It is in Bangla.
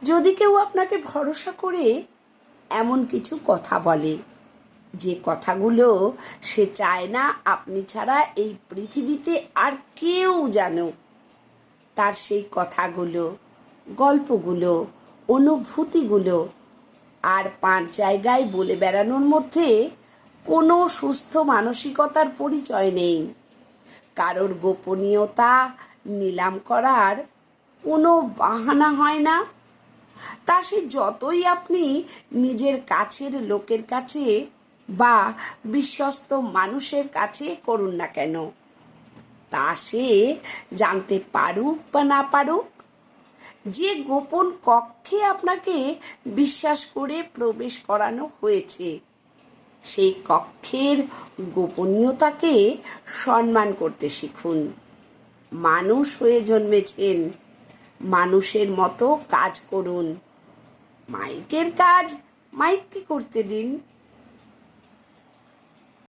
যদি কেউ আপনাকে ভরসা করে এমন কিছু কথা বলে, যে কথাগুলো সে চায় না আপনি ছাড়া এই পৃথিবীতে আর কেউ জানুক, তার সেই কথাগুলো, গল্পগুলো, অনুভূতিগুলো আর 5 জায়গায় বলে বেড়ানোর মধ্যে কোনো সুস্থ মানসিকতার পরিচয় নেই। কারোর গোপনীয়তা নিলাম করার কোনো বাহানা হয় না। তা সে যতই আপনি নিজের কাছের লোকের কাছে বা বিশ্বস্ত মানুষের কাছে করুন না কেন, তা সে জানতে পারুক বা না পারুক, যে গোপন কক্ষে আপনাকে বিশ্বাস করে প্রবেশ করানো হয়েছে, সেই কক্ষের গোপনীয়তাকে সম্মান করতে শিখুন। মানুষ হয়ে জন্মেছেন, মানুষের মতো কাজ করুন। মাইকের কাজ মাইককে করতে দিন।